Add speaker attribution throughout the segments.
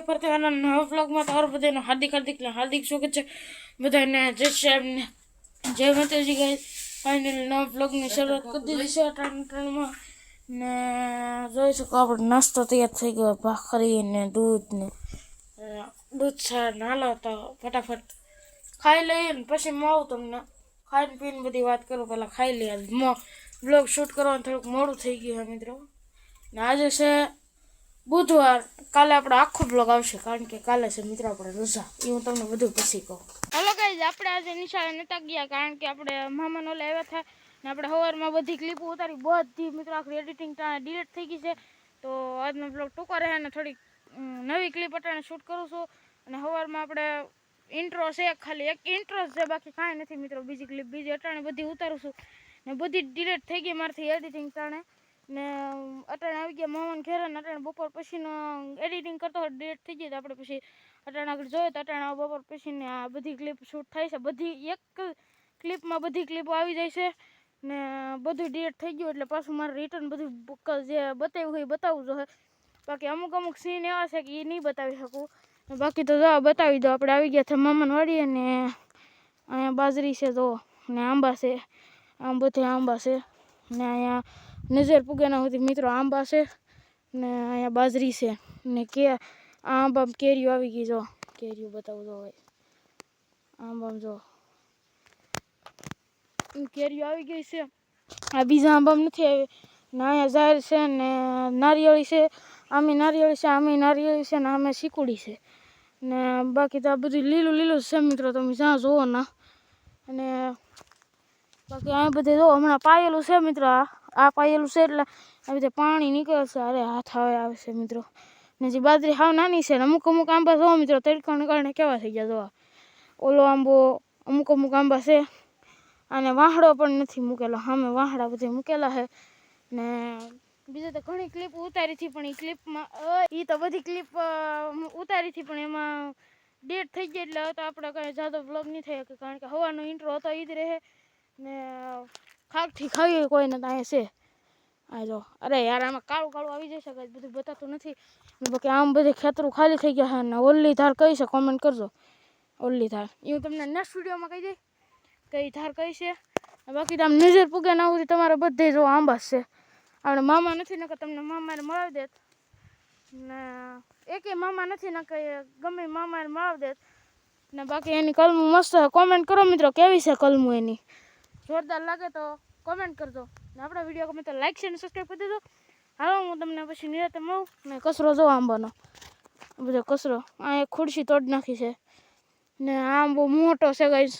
Speaker 1: Video ફરતા અને નવા વ્લોગમાં તમારું બધાનું હાર્દિક સ્વાગત છે. બધાને જય શ્રી રામને જય માતાજી ગાઈસ. ફાઇનલી નવા વ્લોગની શરૂઆત કરી દીધી છે. ત્રણમાં ને જોઈ શકો આપણે નાસ્તો તૈયાર થઈ ગયો, ભાખરી ને દૂધ છાશ નાલો તો ફટાફટ ખાઈ લઈએ ને પછી મળું તમને. ખાઈને પીને બધી વાત કરું, પહેલાં ખાઈ લઈએ. વ્લોગ શૂટ કરવાનું થોડુંક મોડું થઈ ગયું છે મિત્રો. ને આજે છે બુધવાર, કાલે આપણે આખો બ્લોગ આવશે કારણ કે કાલે છે મિત્રો આપણે રજા. એ હું તમને બધું પછી કહું. હલો ગાઈઝ, આપણે આજે નિશાળે નતા ગયા કારણ કે આપણે મામાનો ઓલે આવ્યા હતા ને આપણે સવારમાં બધી ક્લિપો ઉતારી, બધી મિત્રો આખરી એડિટિંગ ડિલીટ થઈ ગઈ છે. તો આજનો બ્લોગ ટૂંકો રહે અને થોડીક નવી ક્લિપ અટાણે શૂટ કરું છું. અને સવારમાં આપણે ઇન્ટ્રો છે, ખાલી એક ઇન્ટ્રો છે, બાકી કાંઈ નથી મિત્રો. બીજી ક્લિપ બીજી અટાણે બધી ઉતારું છું ને બધી ડિલીટ થઈ ગઈ મારથી એડિટિંગ ટાણે. ને અટાણે આવી ગયા મામાને ઘેરે ને અટાણે બપોર પછીનો એડિટિંગ કરતો હોય ડિલીટ થઈ ગઈ. તો આપણે પછી અટાણે આગળ જોઈએ તો અટાણે બપોર પછીને આ બધી ક્લિપ શૂટ થાય છે. બધી એક ક્લિપમાં બધી ક્લિપો આવી જાય છે ને બધું ડિલીટ થઈ ગયું એટલે પાછું મારે રિટર્ન બધું જે બતાવ્યું હોય એ બતાવવું જોઈએ. બાકી અમુક સીન એવા છે કે એ નહીં બતાવી શકું. બાકી તો જો બતાવી દો. આપણે આવી ગયા છે મામાને વાડીએ ને અહીંયા બાજરી છે જો, ને આંબા છે, આમ બધે આંબા છે ને અહીંયા નજર પૂગેના સુધી મિત્રો આંબા છે ને અહીંયા બાજરી છે ને આંબામાં કેરીઓ આવી ગઈ. જો કેરીઓ બતાવું જો, હવે આંબામાં જો કેરીઓ આવી ગઈ છે. આ બીજા આંબામાં નથી આવી ને અહીંયા ઝાડ છે ને નારિયેળી છે, આમે નારિયેળી છે, આમે નારિયેળી છે ને આમે શીકુડી છે ને બાકી તો આ બધું લીલું છે મિત્રો. તમે જ્યાં જુઓ ના. અને બાકી આ બધે જો હમણાં પાયેલું છે મિત્રો. આ પાયેલું છે એટલે આ બધે પાણી નીકળે છે. અરે હાથ આવે છે મિત્રો. ને જે બાજરી હાવ નાની છે ને અમુક આંબા જોવા મિત્રો તડકાને કારણે કેવા થઈ ગયા જોવા. ઓલો આંબો અમુક આંબા છે અને વાહડો પણ નથી મૂકેલો. સામે વાહડા બધે મૂકેલા છે ને બીજે તો ઘણી ક્લિપ ઉતારી હતી પણ એ ક્લિપમાં તો બધી ક્લિપ ઉતારી હતી પણ એમાં ડેટ થઈ ગઈ એટલે તો આપણે કાંઈ જાદો વ્લોગ નહીં થાય કારણ કે હવાનો ઇન્ટ્રો હતો એ જ રહે ને ખાકથી ખાઈએ કોઈને તો અહીંયા છે. આ જો અરે યાર આમાં કાળું આવી જશે, બધું બતાતું નથી. બાકી આમ બધી ખેતરું ખાલી થઈ ગયા છે ને ઓલી ધાર કઈ છે કોમેન્ટ કરજો. ઓલી ધાર એ હું તમને નેક્સ્ટ વિડીયોમાં કહી દઈ કઈ ધાર કઈ છે. બાકી તો આમ નજર પૂગે ના સુધી તમારે બધે જો આંબા છે. આપણે મામા નથી ને કે તમને મામાને મળાવી દેત ને એકે મામા નથી ને કંઈ ગમે મામાને મળાવી દેત ને બાકી એની કલમું મસ્ત કોમેન્ટ કરો મિત્રો કેવી છે કલમું એની. જોરદાર લાગે તો કોમેન્ટ કરજો ને આપણા વિડીયો ગમે તો લાઈક છે અને સબસ્ક્રાઈબ કરી દેજો. હાલો હું તમને પછી નિરાતે મળું ને કચરો જો આંબાનો બધો કચરો આ એક ખુરશી તોડી નાખી છે ને આંબો મોટો છે ગાઈસ.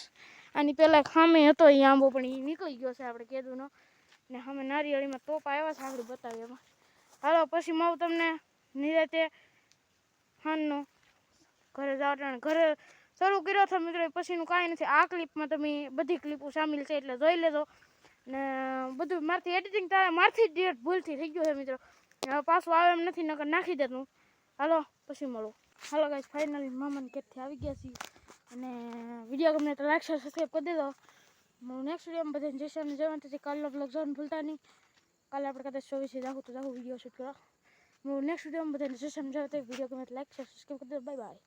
Speaker 1: આની પહેલાં ખામે હતો એ આંબો પણ એ નીકળી ગયો છે આપણે કીધુંનો ને અમે નારિયેળીમાં તોપ આવ્યા છે આપણે બતાવીએ એમાં. હાલો પછી મળું તમને નિરાતે હાનનો ઘરે જવા ઘરે શરૂ કર્યો હતો મિત્રો. પછીનું કાંઈ નથી. આ ક્લિપમાં તમે બધી ક્લિપો સામેલ છે એટલે જોઈ લેજો ને બધું મારથી એડિટિંગ મારથી જ ડેટ ભૂલથી થઈ ગયો છે મિત્રો. હવે પાછું આવે એમ નથી નકર નાખી દેતું. હાલો પછી મળું. હાલો ગાઈસ, ફાઇનલી મામાને ઘરેથી આવી ગયા છીએ અને વિડીયો ગમે તો લાઈક સબસ્ક્રાઈબ કરી દેજો. હું નેક્સ્ટ વિડીયોમાં બધાને જય શ્રી રામ જય માતાજી. કાલનો બ્લોગ જોવાનું ભૂલતા નહીં. કાલે આપણે કદાચ 24 જાહું તો જાહું વિડીયો શૂટ કરવા. હું નેક્સ્ટ વિડીયોમાં બધાને જય શ્રી રામ જય માતાજી. વિડીયો ગમે તો લાઈક સબસ્ક્રાઈબ કરી દેજો. Bye bye.